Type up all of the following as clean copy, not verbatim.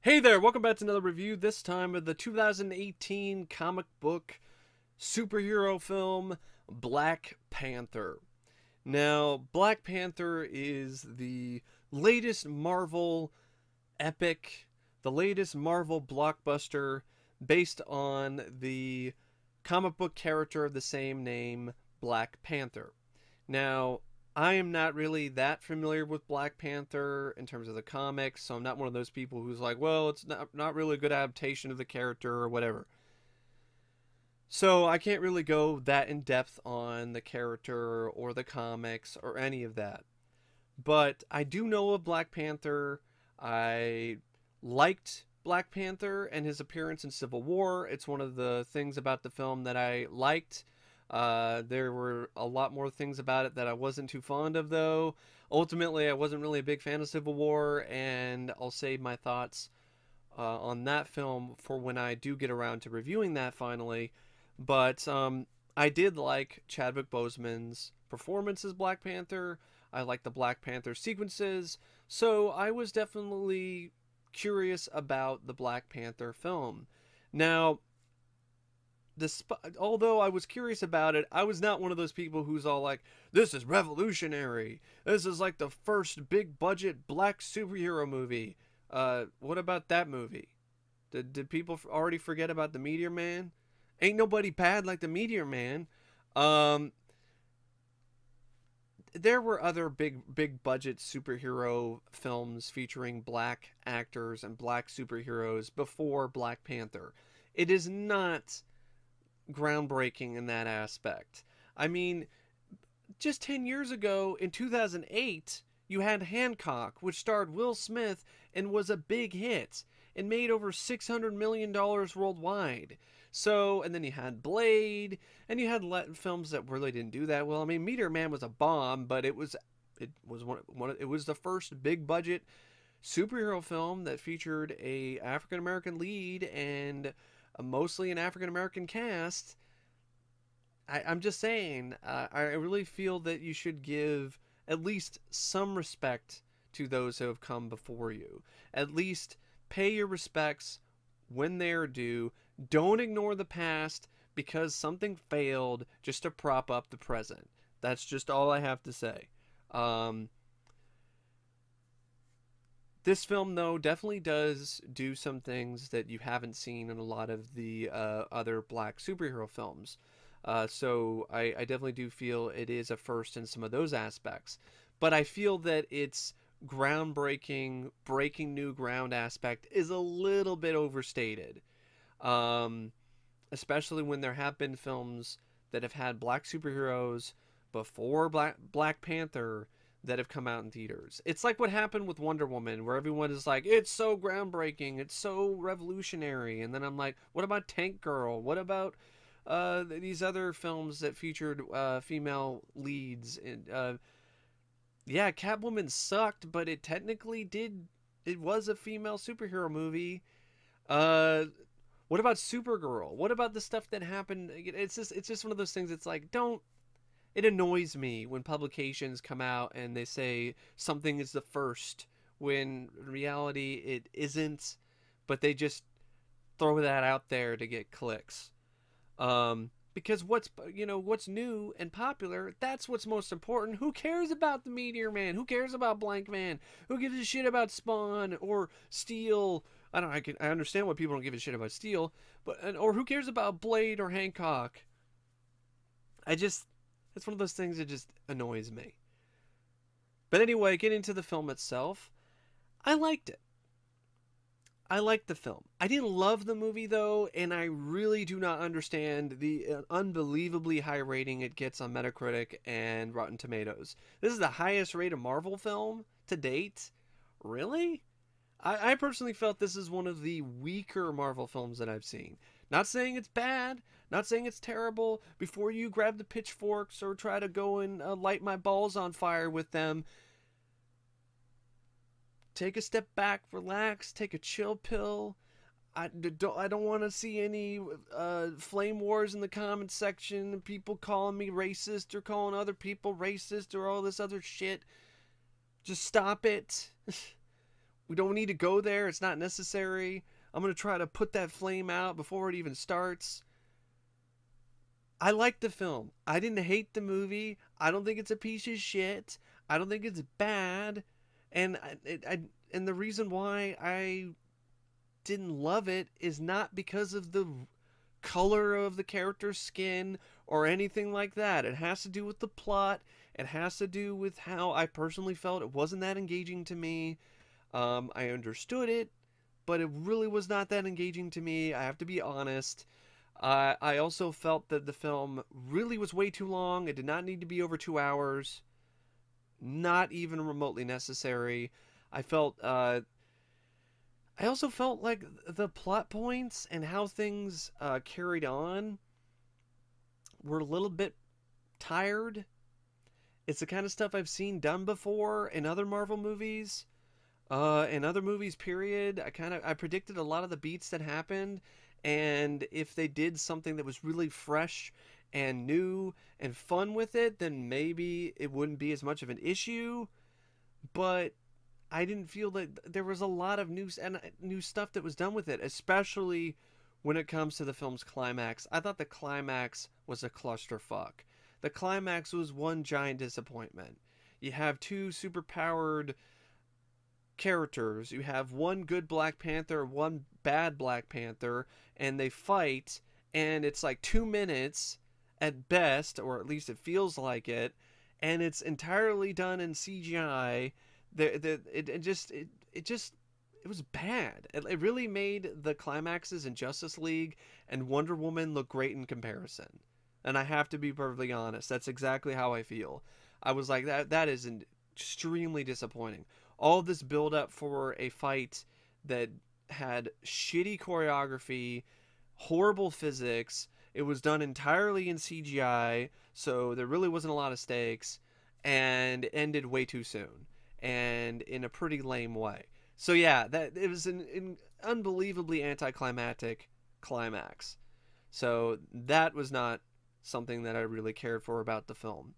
Hey there, welcome back to another review, this time of the 2018 comic book superhero film Black Panther. Now, Black Panther is the latest Marvel epic, the latest Marvel blockbuster based on the comic book character of the same name, Black Panther. Now, I am not really that familiar with Black Panther in terms of the comics, so I'm not one of those people who's like, well, it's not really a good adaptation of the character or whatever. So I can't really go that in depth on the character or the comics or any of that. But I do know of Black Panther. I liked Black Panther and his appearance in Civil War. It's one of the things about the film that I liked. There were a lot more things about it that I wasn't too fond of, though. Ultimately, I wasn't really a big fan of Civil War, and I'll save my thoughts on that film for when I do get around to reviewing that finally. But I did like Chadwick Boseman's performance as Black Panther. I liked the Black Panther sequences, so I was definitely curious about the Black Panther film. Now, although I was curious about it, I was not one of those people who's all like, this is revolutionary. This is like the first big budget black superhero movie. What about that movie? Did people already forget about the Meteor Man? Ain't nobody bad like the Meteor Man. There were other big budget superhero films featuring black actors and black superheroes before Black Panther. It is not groundbreaking in that aspect. I mean, just 10 years ago, in 2008, you had Hancock, which starred Will Smith and was a big hit and made over $600 million worldwide. So, and then you had Blade, and you had films that really didn't do that well. I mean, Meteor Man was a bomb, but it was the first big budget superhero film that featured a African American lead and mostly an African American cast. I'm just saying, I really feel that you should give at least some respect to those who have come before you. At least pay your respects when they are due. Don't ignore the past because something failed just to prop up the present. That's just all I have to say. This film, though, definitely does do some things that you haven't seen in a lot of the other black superhero films. So I definitely do feel it is a first in some of those aspects. But I feel that its groundbreaking, breaking new ground aspect is a little bit overstated. Especially when there have been films that have had black superheroes before Black Panther that have come out in theaters. It's like what happened with Wonder Woman, where everyone is like, it's so groundbreaking, it's so revolutionary. And then I'm like, what about Tank Girl? What about these other films that featured female leads? And yeah, Catwoman sucked, but it technically did. It was a female superhero movie. What about Supergirl? What about the stuff that happened? It's just one of those things. It's like, don't. It annoys me when publications come out and they say something is the first when in reality it isn't, but they just throw that out there to get clicks. Because what's new and popular, that's what's most important. Who cares about the Meteor Man? Who cares about Blank Man? Who gives a shit about Spawn or Steel? I understand why people don't give a shit about Steel, or who cares about Blade or Hancock? It's one of those things that just annoys me. But anyway, getting into the film itself, I liked it. I liked the film. I didn't love the movie, though, and I really do not understand the unbelievably high rating it gets on Metacritic and Rotten Tomatoes. This is the highest rated Marvel film to date? Really? I personally felt this is one of the weaker Marvel films that I've seen. Not saying it's bad, not saying it's terrible. Before you grab the pitchforks or try to go and light my balls on fire with them, take a step back, relax, take a chill pill. I don't want to see any flame wars in the comment section, people calling me racist or calling other people racist or all this other shit. Just stop it. We don't need to go there. It's not necessary. I'm going to try to put that flame out before it even starts. I liked the film. I didn't hate the movie. I don't think it's a piece of shit. I don't think it's bad. And and the reason why I didn't love it is not because of the color of the character's skin or anything like that. It has to do with the plot. It has to do with how I personally felt. It wasn't that engaging to me. I understood it, but it really was not that engaging to me. I have to be honest. I also felt that the film really was way too long. It did not need to be over 2 hours. Not even remotely necessary. I also felt like the plot points and how things carried on were a little bit tired. It's the kind of stuff I've seen done before in other Marvel movies. In other movies, period. I predicted a lot of the beats that happened, and if they did something that was really fresh and new and fun with it, then maybe it wouldn't be as much of an issue. But I didn't feel that there was a lot of new stuff that was done with it, especially when it comes to the film's climax. I thought the climax was a clusterfuck. The climax was one giant disappointment. You have two superpowered characters. You have one good Black Panther, one bad Black Panther, and they fight, and it's like 2 minutes at best, or at least it feels like it, and it's entirely done in CGI. It was bad. It really made the climaxes in Justice League and Wonder Woman look great in comparison. And I have to be perfectly honest. That's exactly how I feel. I was like, that is extremely disappointing. All this build up for a fight that had shitty choreography, horrible physics. It was done entirely in CGI, so there really wasn't a lot of stakes, and ended way too soon, and in a pretty lame way. So yeah, it was an unbelievably anticlimactic climax. So that was not something that I really cared for about the film.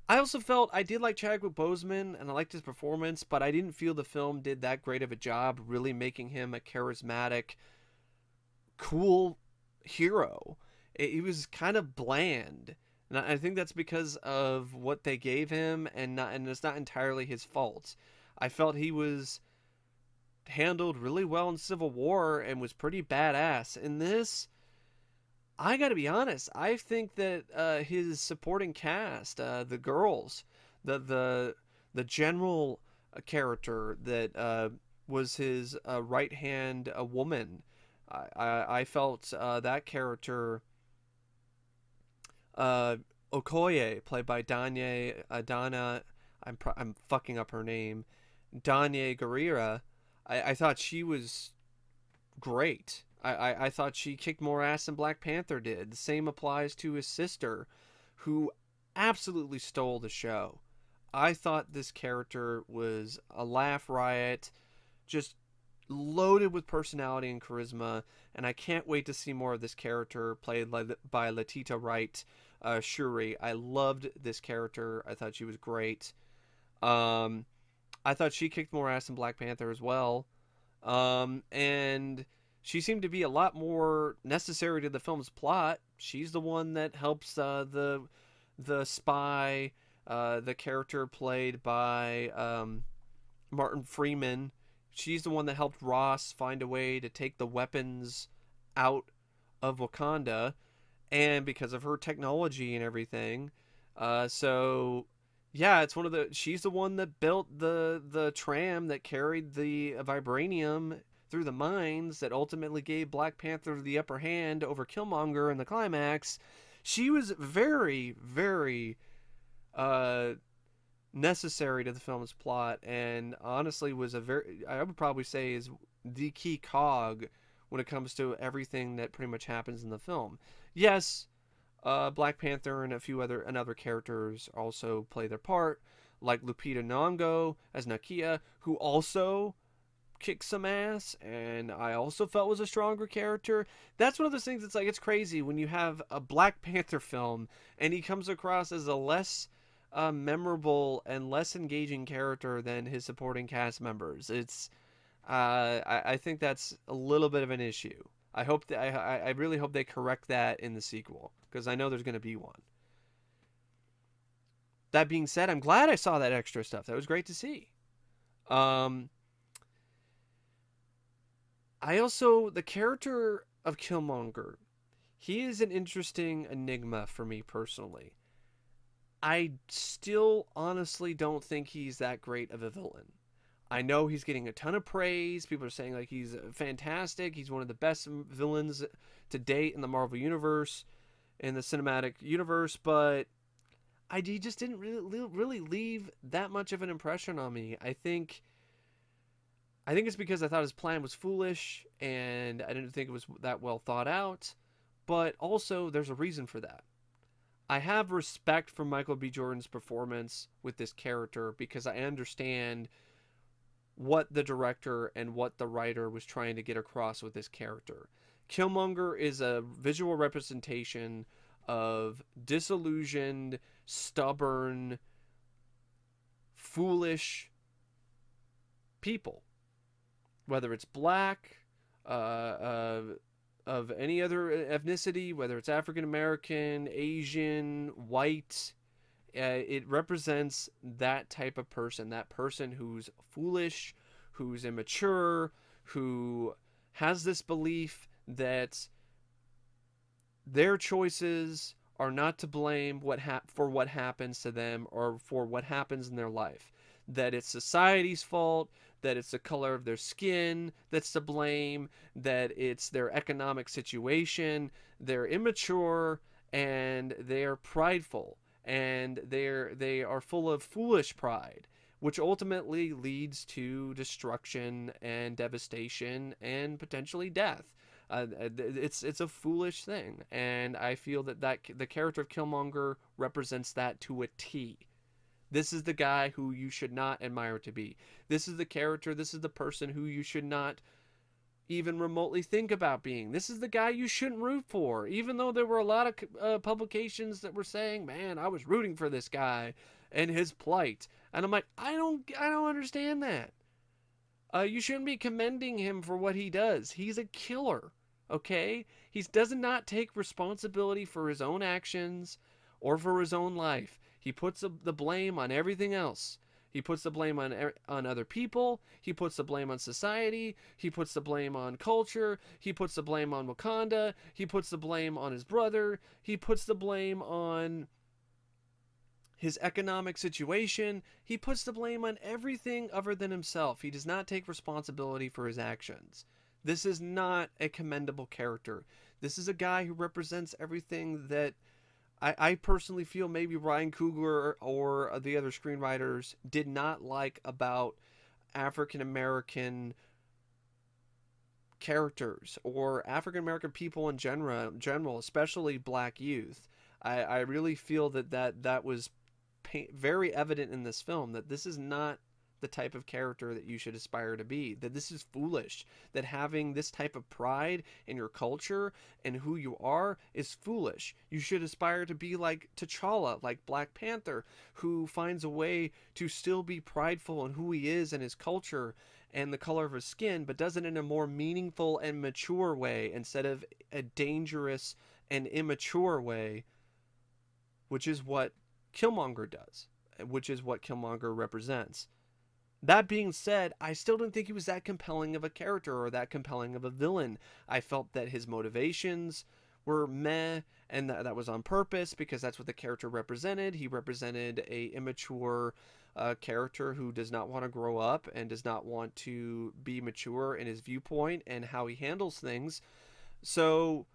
I also felt I did like Chadwick Boseman, and I liked his performance, but I didn't feel the film did that great of a job really making him a charismatic, cool hero. He was kind of bland, and I think that's because of what they gave him, and it's not entirely his fault. I felt he was handled really well in Civil War and was pretty badass. In this, I gotta be honest, I think that his supporting cast, the girls, the general character that was his right hand woman, I felt that character, Okoye, played by I'm fucking up her name, Danai Gurira. I thought she was great. I thought she kicked more ass than Black Panther did. The same applies to his sister, who absolutely stole the show. I thought this character was a laugh riot, just loaded with personality and charisma, and I can't wait to see more of this character played by Letitia Wright, Shuri. I loved this character. I thought she was great. I thought she kicked more ass than Black Panther as well. And she seemed to be a lot more necessary to the film's plot. She's the one that helps the spy, the character played by Martin Freeman. She's the one that helped Ross find a way to take the weapons out of Wakanda, and because of her technology and everything. So yeah, she's the one that built the tram that carried the vibranium through the mines that ultimately gave Black Panther the upper hand over Killmonger in the climax. She was very, very necessary to the film's plot, and honestly I would probably say is the key cog when it comes to everything that pretty much happens in the film. Yes, Black Panther and a few other characters also play their part, like Lupita Nyong'o as Nakia, who also kicked some ass, and I also felt was a stronger character. That's one of those things that's like, it's crazy when you have a Black Panther film and he comes across as a less memorable and less engaging character than his supporting cast members. I think that's a little bit of an issue. I hope that I really hope they correct that in the sequel, because I know there's going to be one. That being said, I'm glad I saw that extra stuff. That was great to see. Um, I also, the character of Killmonger, he is an interesting enigma for me personally. I still honestly don't think he's that great of a villain. I know he's getting a ton of praise. People are saying like he's fantastic. He's one of the best villains to date in the Marvel universe, in the cinematic universe, but he just didn't really leave that much of an impression on me. I think it's because I thought his plan was foolish and I didn't think it was that well thought out, but also there's a reason for that. I have respect for Michael B. Jordan's performance with this character because I understand what the director and what the writer was trying to get across with this character. Killmonger is a visual representation of disillusioned, stubborn, foolish people. Whether it's black, of any other ethnicity, whether it's African American, Asian, white, it represents that type of person, that person who's foolish, who's immature, who has this belief that their choices are not to blame for what happens to them or for what happens in their life. That it's society's fault, that it's the color of their skin that's to blame, that it's their economic situation. They're immature and they're prideful and they are full of foolish pride, which ultimately leads to destruction and devastation and potentially death. It's a foolish thing, and I feel that the character of Killmonger represents that to a T. This is the guy who you should not admire to be. This is the character, this is the person who you should not even remotely think about being. This is the guy you shouldn't root for, even though there were a lot of publications that were saying, man, I was rooting for this guy and his plight. And I'm like, I don't understand that. You shouldn't be commending him for what he does. He's a killer, okay? He does not take responsibility for his own actions or for his own life. He puts the blame on everything else. He puts the blame on other people. He puts the blame on society. He puts the blame on culture. He puts the blame on Wakanda. He puts the blame on his brother. He puts the blame on his economic situation. He puts the blame on everything other than himself. He does not take responsibility for his actions. This is not a commendable character. This is a guy who represents everything that I personally feel maybe Ryan Coogler or the other screenwriters did not like about African American characters or African American people in general, especially black youth. I really feel that was very evident in this film, that this is not the type of character that you should aspire to be, that this is foolish, that having this type of pride in your culture and who you are is foolish. You should aspire to be like T'Challa, like Black Panther, who finds a way to still be prideful in who he is and his culture and the color of his skin, but does it in a more meaningful and mature way instead of a dangerous and immature way, which is what Killmonger does, which is what Killmonger represents. That being said, I still didn't think he was that compelling of a character or that compelling of a villain. I felt that his motivations were meh, and that was on purpose because that's what the character represented. He represented a immature character who does not want to grow up and does not want to be mature in his viewpoint and how he handles things. So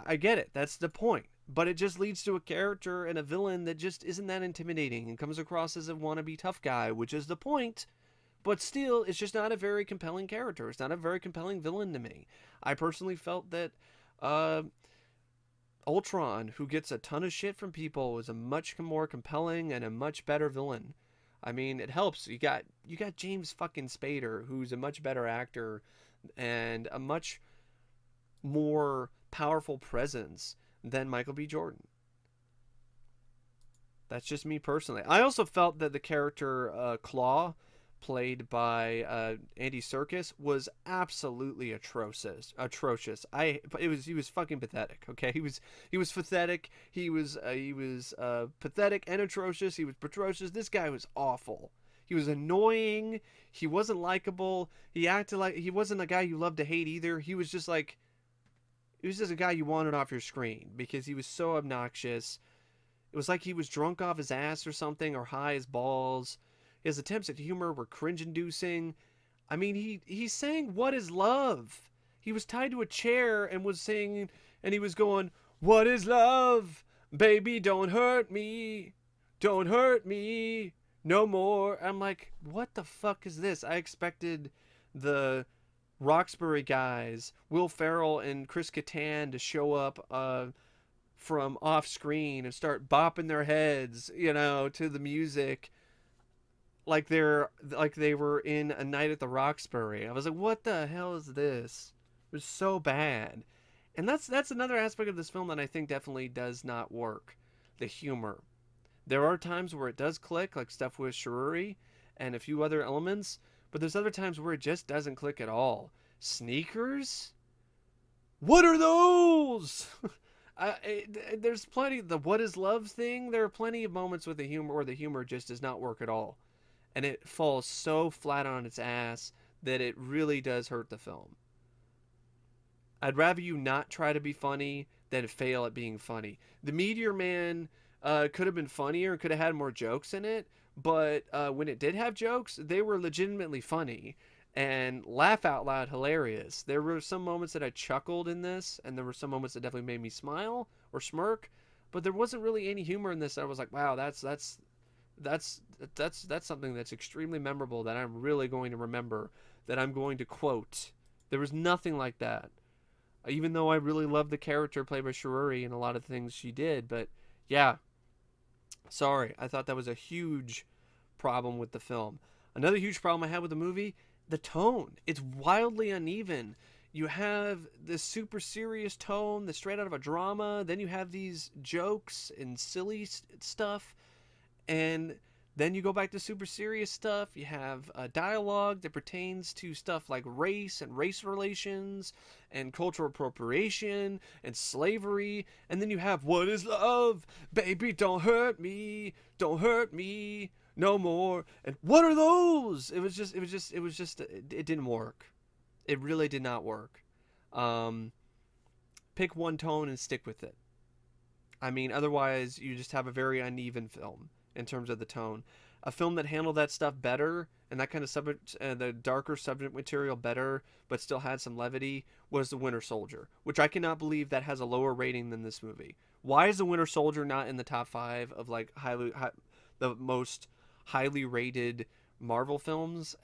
I get it. That's the point. But it just leads to a character and a villain that just isn't that intimidating and comes across as a wannabe tough guy, which is the point. But still, it's just not a very compelling character. It's not a very compelling villain to me. I personally felt that Ultron, who gets a ton of shit from people, is a much more compelling and a much better villain. I mean, it helps. You got James fucking Spader, who's a much better actor and a much more powerful presence than Michael B. Jordan. That's just me personally. I also felt that the character Claw played by Andy Serkis, was absolutely atrocious. He was fucking pathetic. Okay, he was pathetic. He was pathetic and atrocious. He was atrocious. This guy was awful. He was annoying. He wasn't likable. He acted like he wasn't a guy you loved to hate either. He was just like, he was just a guy you wanted off your screen because he was so obnoxious. It was like he was drunk off his ass or something, or high as balls. His attempts at humor were cringe-inducing. I mean, he sang "What Is Love." He was tied to a chair and was singing, and he was going, "What is love? Baby, don't hurt me. Don't hurt me no more." I'm like, what the fuck is this? I expected the Roxbury guys, Will Ferrell and Chris Kattan, to show up from off screen and start bopping their heads, you know, to the music, like they were in A Night at the Roxbury. I was like, what the hell is this? It was so bad. And that's another aspect of this film that I think definitely does not work. The humor. There are times where it does click, like stuff with Shiruri and a few other elements, but there's other times where it just doesn't click at all. Sneakers? What are those? There's plenty, the "what is love" thing, there are plenty of moments with the humor where the humor just does not work at all. And it falls so flat on its ass that it really does hurt the film. I'd rather you not try to be funny than fail at being funny. The Meteor Man could have been funnier and could have had more jokes in it, but when it did have jokes, they were legitimately funny and laugh out loud hilarious. There were some moments that I chuckled in this, and there were some moments that definitely made me smile or smirk, but there wasn't really any humor in this that I was like, wow, that's something that's extremely memorable that I'm really going to remember, that I'm going to quote. There was nothing like that. Even though I really loved the character played by Shiruri and a lot of things she did, but yeah, sorry, I thought that was a huge problem with the film. Another huge problem I had with the movie, the tone. It's wildly uneven. You have this super serious tone that's straight out of a drama, then you have these jokes and silly stuff, and then you go back to super serious stuff. You have dialogue that pertains to stuff like race and race relations and cultural appropriation and slavery. And then you have "what is love? Baby, don't hurt me no more." And "what are those?" It didn't work. It really did not work. Pick one tone and stick with it. I mean, otherwise you just have a very uneven film in terms of the tone. A film that handled that stuff better and that kind of subject, the darker subject material better, but still had some levity, was The Winter Soldier, which I cannot believe that has a lower rating than this movie. Why is The Winter Soldier not in the top 5 of like the most highly rated Marvel films?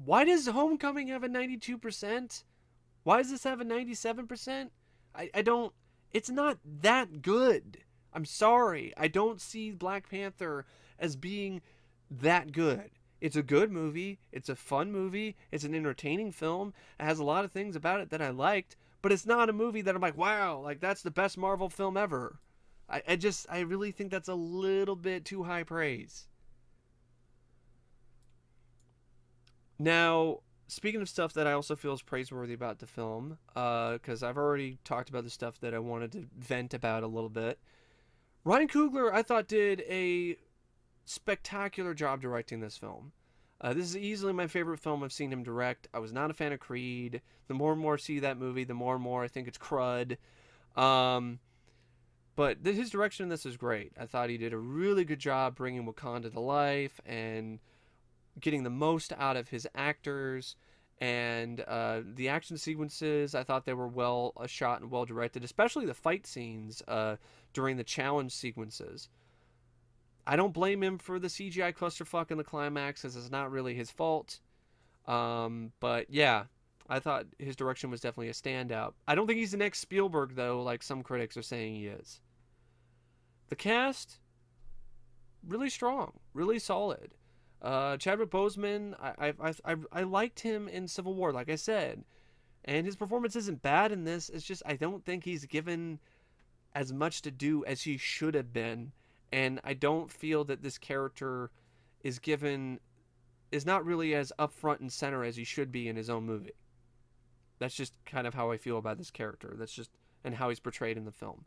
Why does Homecoming have a 92%? Why does this have a 97%? I don't. It's not that good. I'm sorry. I don't see Black Panther as being that good. It's a good movie. It's a fun movie. It's an entertaining film. It has a lot of things about it that I liked, but it's not a movie that I'm like, wow, like that's the best Marvel film ever. I really think that's a little bit too high praise. Now, speaking of stuff that I also feel is praiseworthy about the film, because I've already talked about the stuff that I wanted to vent about a little bit. Ryan Coogler, I thought, did a spectacular job directing this film. This is easily my favorite film I've seen him direct. I was not a fan of Creed. The more and more I see that movie, the more and more I think it's crud. But his direction in this is great. I thought he did a really good job bringing Wakanda to life and getting the most out of his actors. And the action sequences, I thought they were well shot and well directed, especially the fight scenes during the challenge sequences. I don't blame him for the CGI clusterfuck in the climax, as it's not really his fault. But yeah, I thought his direction was definitely a standout. I don't think he's the next Spielberg, though, like some critics are saying he is. The cast, really strong, really solid. Chadwick Boseman, I liked him in Civil War, like I said. And his performance isn't bad in this. It's just I don't think he's given as much to do as he should have been. And I don't feel that this character is given is not really as up front and center as he should be in his own movie. That's just kind of how I feel about this character. That's just and how he's portrayed in the film.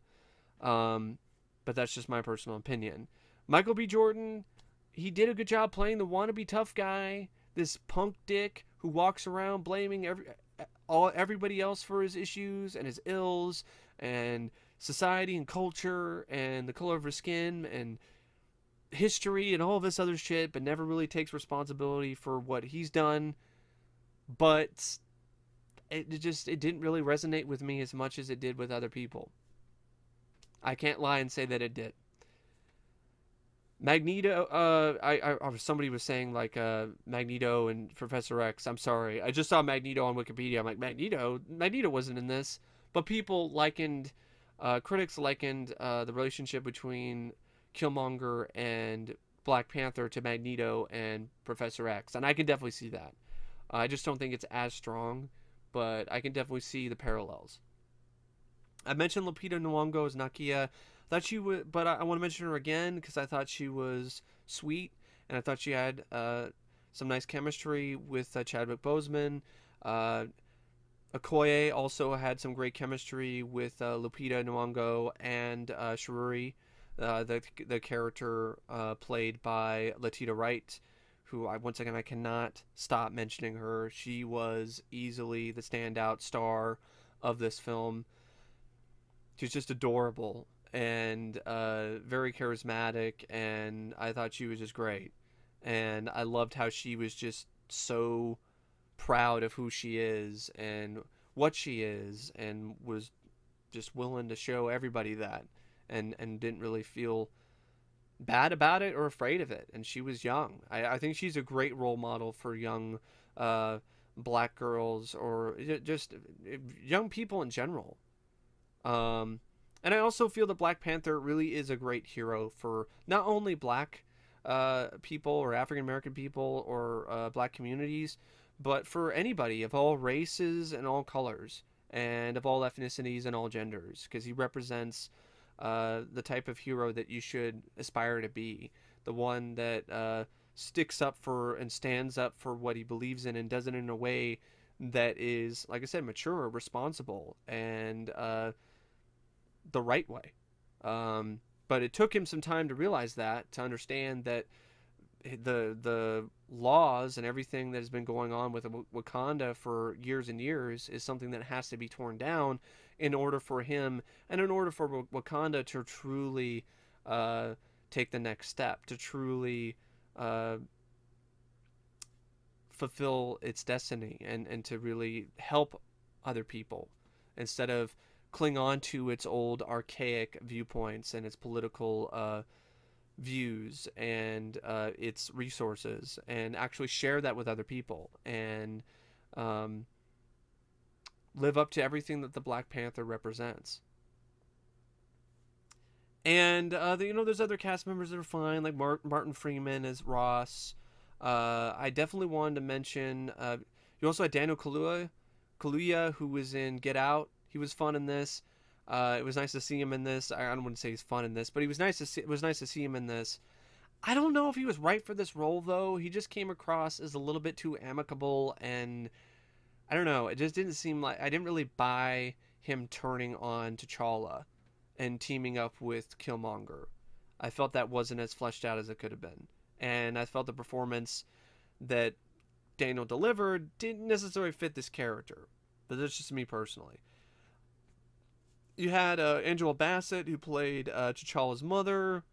But that's just my personal opinion. Michael B. Jordan, he did a good job playing the wannabe tough guy, this punk dick who walks around blaming everybody else for his issues and his ills and society and culture and the color of his skin and history and all this other shit, but never really takes responsibility for what he's done. But it didn't really resonate with me as much as it did with other people. I can't lie and say that it did. Magneto, somebody was saying like Magneto and Professor X. I'm sorry, I just saw Magneto on Wikipedia. I'm like, Magneto wasn't in this, but people likened, critics likened the relationship between Killmonger and Black Panther to Magneto and Professor X, and I can definitely see that. I just don't think it's as strong, but I can definitely see the parallels. I mentioned Lupita Nyong'o as Nakia. Thought she would, but I want to mention her again because I thought she was sweet, and I thought she had some nice chemistry with Chadwick Boseman. Okoye also had some great chemistry with Lupita Nyong'o and Shuri, the character played by Letitia Wright, who once again I cannot stop mentioning her. She was easily the standout star of this film. She's just adorable and very charismatic, and I thought she was just great. And I loved how she was just so proud of who she is and what she is, and was just willing to show everybody that, and didn't really feel bad about it or afraid of it. And she was young. I think she's a great role model for young black girls, or just young people in general. And I also feel that Black Panther really is a great hero for not only black people or African American people or black communities, but for anybody of all races and all colors and of all ethnicities and all genders, because he represents the type of hero that you should aspire to be, the one that sticks up for and stands up for what he believes in and does it in a way that is, like I said, mature, responsible, and the right way. But it took him some time to realize that, to understand that the laws and everything that has been going on with Wakanda for years and years is something that has to be torn down in order for him and in order for Wakanda to truly take the next step, to truly fulfill its destiny, and to really help other people instead of cling on to its old archaic viewpoints and its political views and its resources, and actually share that with other people and live up to everything that the Black Panther represents. And there's other cast members that are fine, like Martin Freeman as Ross. I definitely wanted to mention you also had Daniel Kaluuya, who was in Get Out. He was fun in this. It was nice to see him in this. I don't want to say he's fun in this, but it was nice to see him in this. I don't know if he was right for this role, though. He just came across as a little bit too amicable, and I don't know. It just didn't seem like, I didn't really buy him turning on T'Challa and teaming up with Killmonger. I felt that wasn't as fleshed out as it could have been, and I felt the performance that Daniel delivered didn't necessarily fit this character. But that's just me personally. You had Angela Bassett, who played T'Challa's mother.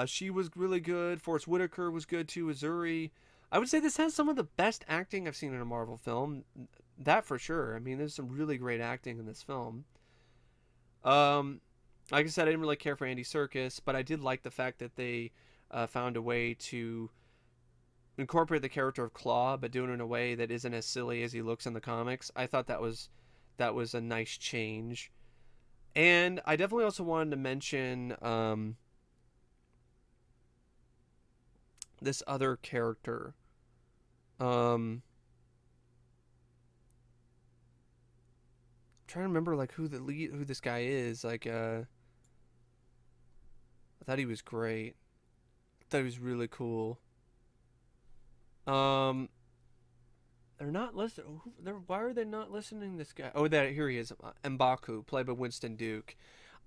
She was really good. Forrest Whittaker was good too, Azuri. I would say this has some of the best acting I've seen in a Marvel film. That for sure. I mean, there's some really great acting in this film. Like I said, I didn't really care for Andy Serkis, but I did like the fact that they found a way to incorporate the character of Claw, but do it in a way that isn't as silly as he looks in the comics. I thought that was a nice change. And I definitely also wanted to mention this other character. I'm trying to remember like who this guy is. Like I thought he was great. I thought he was really cool. Um, they're not listening. Why are they not listening to this guy? Oh, there, here he is. M'Baku, played by Winston Duke.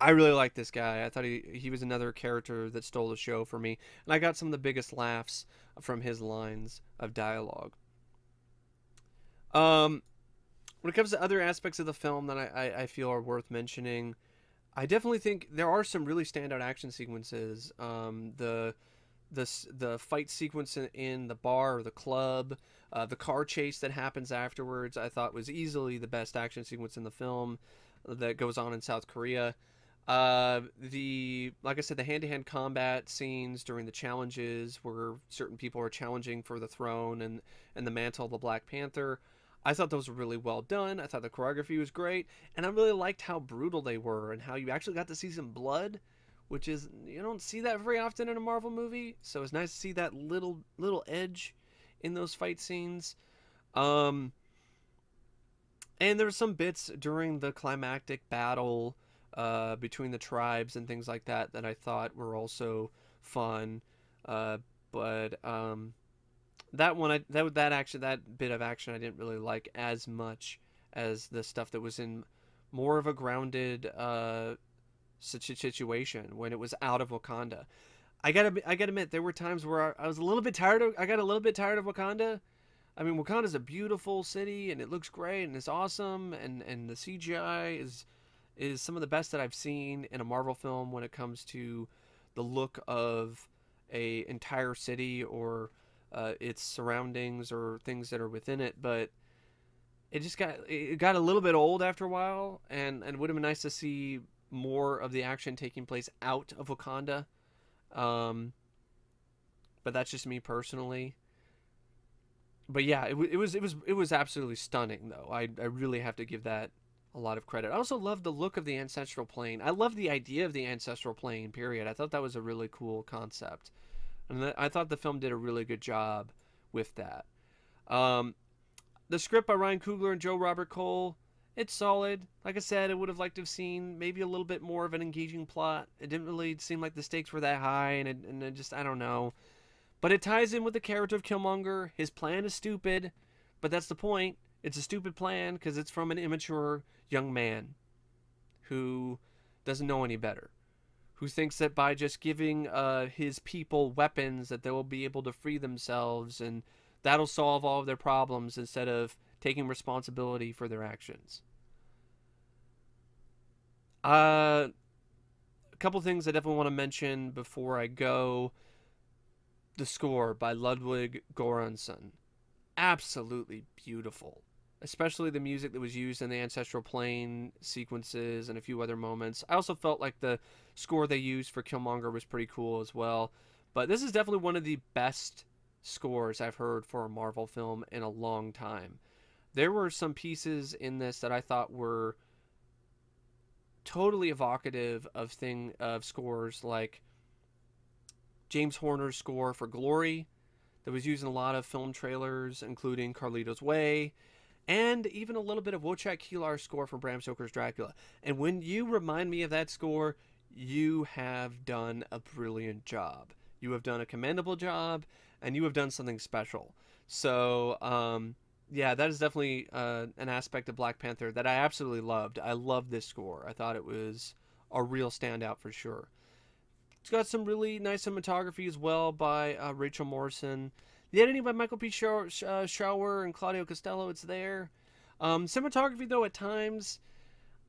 I really like this guy. I thought he was another character that stole the show for me, and I got some of the biggest laughs from his lines of dialogue. Um, when it comes to other aspects of the film that I feel are worth mentioning, I definitely think there are some really standout action sequences. The fight sequence in the bar or the club, the car chase that happens afterwards, I thought was easily the best action sequence in the film that goes on in South Korea. The like I said, the hand-to-hand combat scenes during the challenges where certain people are challenging for the throne and the mantle of the Black Panther. I thought those were really well done. I thought the choreography was great, and I really liked how brutal they were and how you actually got to see some blood, which is you don't see that very often in a Marvel movie. So it's nice to see that little edge in those fight scenes. Um, and there were some bits during the climactic battle between the tribes and things like that that I thought were also fun. But that one, that bit of action, I didn't really like as much as the stuff that was in more of a grounded situation when it was out of Wakanda. I gotta admit, there were times where I was a little bit tired of. I got a little bit tired of Wakanda. I mean, Wakanda's a beautiful city and it looks great and it's awesome, and the CGI is some of the best that I've seen in a Marvel film when it comes to the look of a entire city or its surroundings or things that are within it. But it got a little bit old after a while, and it would have been nice to see more of the action taking place out of Wakanda. Um, but that's just me personally. But yeah, it was absolutely stunning though. I really have to give that a lot of credit. I also love the look of the ancestral plane. I love the idea of the ancestral plane. Period. I thought that was a really cool concept, and I thought the film did a really good job with that. Um, the script by Ryan Coogler and Joe Robert Cole, it's solid. Like I said, I would have liked to have seen maybe a little bit more of an engaging plot. It didn't really seem like the stakes were that high, and it just, I don't know. But it ties in with the character of Killmonger. His plan is stupid, but that's the point. It's a stupid plan because it's from an immature young man who doesn't know any better, who thinks that by just giving his people weapons that they will be able to free themselves and that'll solve all of their problems instead of taking responsibility for their actions. A couple things I definitely want to mention before I go. The score by Ludwig Göransson. Absolutely beautiful. Especially the music that was used in the ancestral plane sequences and a few other moments. I also felt like the score they used for Killmonger was pretty cool as well. But this is definitely one of the best scores I've heard for a Marvel film in a long time. There were some pieces in this that I thought were totally evocative of scores like James Horner's score for Glory that was used in a lot of film trailers, including Carlito's Way, and even a little bit of Wojciech Kilar's score for Bram Stoker's Dracula. And when you remind me of that score, you have done a brilliant job. You have done a commendable job, and you have done something special. So, yeah, that is definitely an aspect of Black Panther that I absolutely loved. I loved this score. I thought it was a real standout for sure. It's got some really nice cinematography as well by Rachel Morrison. The editing by Michael P. Schauer and Claudio Costello, it's there. Cinematography, though, at times,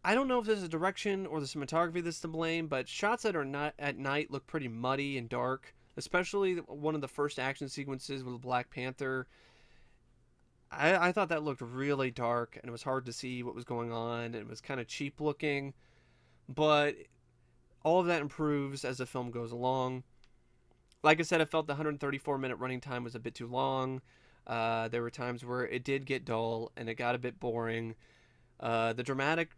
I don't know if there's a direction or the cinematography that's to blame, but shots that are not at night look pretty muddy and dark, especially one of the first action sequences with Black Panther. I thought that looked really dark, and it was hard to see what was going on, and it was kind of cheap looking, but all of that improves as the film goes along. Like I said, I felt the 134-minute running time was a bit too long. There were times where it did get dull and it got a bit boring. The dramatic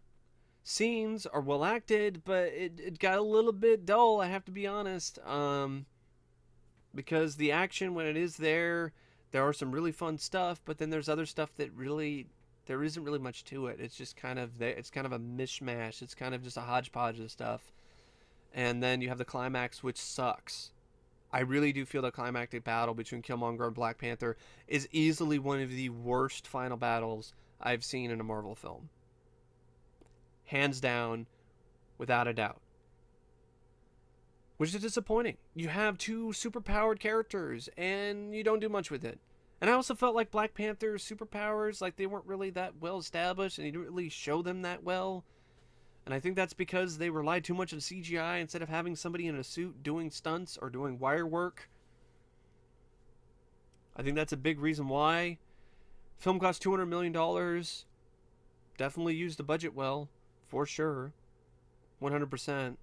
scenes are well acted, but it got a little bit dull, I have to be honest. Because the action, when it is there are some really fun stuff, but then there's other stuff that really, there isn't really much to it. It's just kind of, it's kind of a mishmash. It's kind of just a hodgepodge of stuff. And then you have the climax, which sucks. I really do feel the climactic battle between Killmonger and Black Panther is easily one of the worst final battles I've seen in a Marvel film. Hands down, without a doubt. Which is disappointing. You have two superpowered characters, and you don't do much with it. And I also felt like Black Panther's superpowers, like they weren't really that well established, and he didn't really show them that well. And I think that's because they relied too much on CGI instead of having somebody in a suit doing stunts or doing wire work. I think that's a big reason why. Film cost $200 million. Definitely used the budget well, for sure. 100%.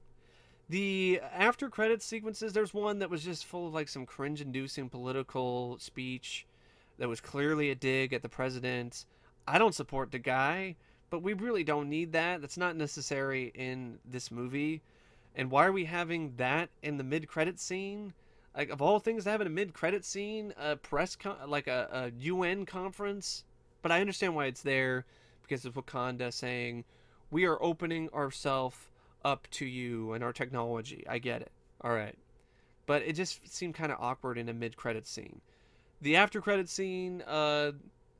The after credits sequences, there's one that was just full of like some cringe-inducing political speech that was clearly a dig at the president. I don't support the guy, but we really don't need that. That's not necessary in this movie. And why are we having that in the mid-credit scene? Like, of all things to have in a mid-credit scene, a like a UN conference. But I understand why it's there, because of Wakanda saying, we are opening ourselves up to you and our technology. I get it. All right. But it just seemed kind of awkward in a mid-credit scene. The after-credit scene,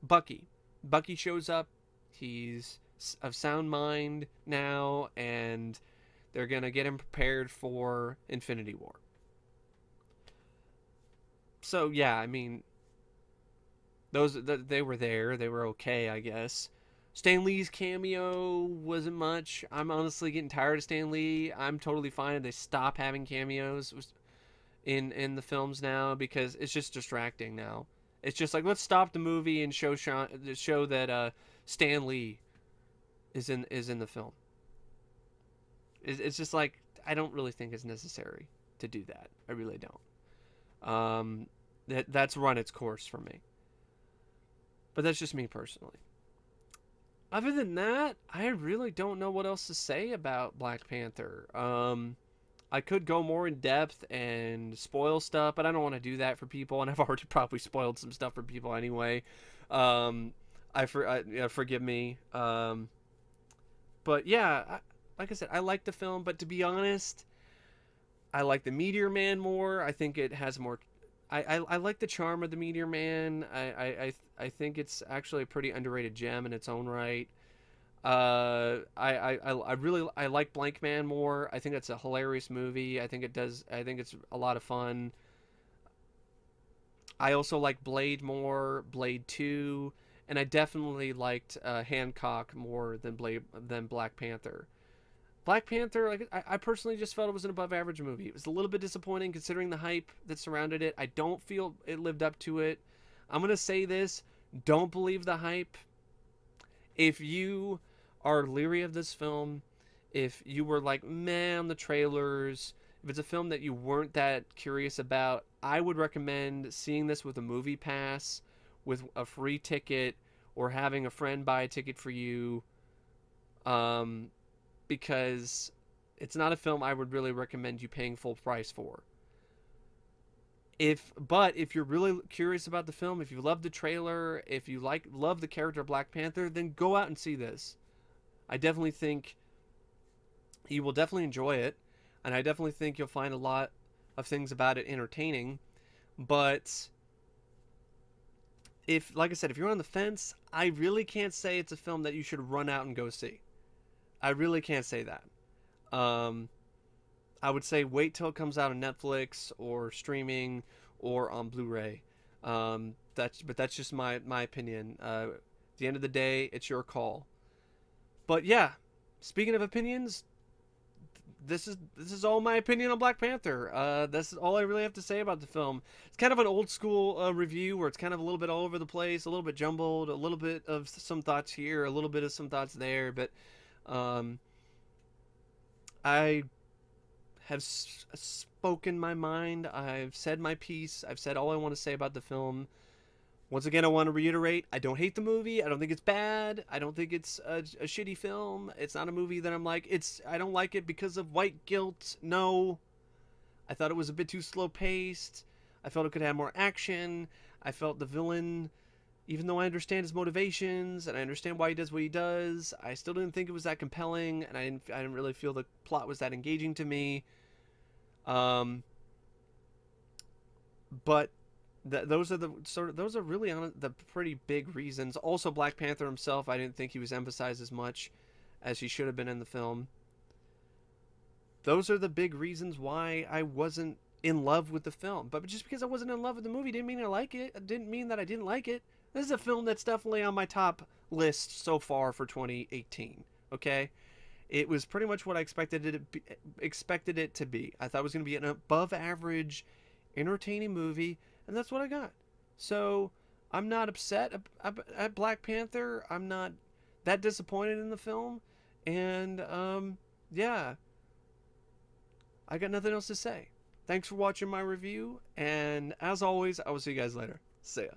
Bucky. Bucky shows up. He's of sound mind now, and they're going to get him prepared for Infinity War. So, yeah, I mean, they were there. They were okay, I guess. Stan Lee's cameo wasn't much. I'm honestly getting tired of Stan Lee. I'm totally fine if they stop having cameos in the films now, because it's just distracting now. It's just like, let's stop the movie and show that Stan Lee is in the film. It's just like, I don't really think it's necessary to do that. I really don't. That's run its course for me. But that's just me personally. Other than that, I really don't know what else to say about Black Panther. I could go more in depth and spoil stuff, but I don't want to do that for people, and I've already probably spoiled some stuff for people anyway. Forgive me. But yeah, like I said, I like the film, but to be honest, I like the Meteor Man more. I think it has more. I like the charm of the Meteor Man. I think it's actually a pretty underrated gem in its own right. I like Blank Man more. I think that's a hilarious movie. I think it's a lot of fun. I also like Blade more, Blade 2, and I definitely liked Hancock more than Black Panther. Black Panther, like I personally just felt it was an above average movie. It was a little bit disappointing considering the hype that surrounded it. I don't feel it lived up to it. I'm going to say this, don't believe the hype. If you are leery of this film, if you were like, meh, on the trailers, if it's a film that you weren't that curious about, I would recommend seeing this with a movie pass, with a free ticket, or having a friend buy a ticket for you. Because it's not a film I would really recommend you paying full price for. But if you're really curious about the film, if you love the trailer, if you love the character of Black Panther, then go out and see this. I definitely think you will definitely enjoy it, and I definitely think you'll find a lot of things about it entertaining. But like I said, if you're on the fence, I really can't say it's a film that you should run out and go see. I really can't say that. I would say wait till it comes out on Netflix or streaming or on Blu-ray. That's just my opinion. At the end of the day, it's your call. But yeah, speaking of opinions, this is all my opinion on Black Panther. This is all I really have to say about the film. It's kind of an old school review where it's kind of a little bit all over the place, a little bit jumbled, a little bit of some thoughts here, a little bit of some thoughts there, but I have spoken my mind. I've said my piece. I've said all I want to say about the film. Once again, I want to reiterate, I don't hate the movie. I don't think it's bad. I don't think it's a shitty film. It's not a movie that I'm like, I don't like it because of white guilt. No. I thought it was a bit too slow-paced. I felt it could have more action. I felt the villain, even though I understand his motivations and I understand why he does what he does, I still didn't think it was that compelling, and I didn't really feel the plot was that engaging to me. But those are those are really the pretty big reasons. Also, Black Panther himself, I didn't think he was emphasized as much as he should have been in the film. Those are the big reasons why I wasn't in love with the film. But just because I wasn't in love with the movie didn't mean I like it. It didn't mean that I didn't like it. This is a film that's definitely on my top list so far for 2018. Okay, it was pretty much what I expected it to be. I thought it was going to be an above average, entertaining movie, and that's what I got. So I'm not upset at Black Panther. I'm not that disappointed in the film, and yeah, I got nothing else to say. Thanks for watching my review, and as always, I will see you guys later. See ya.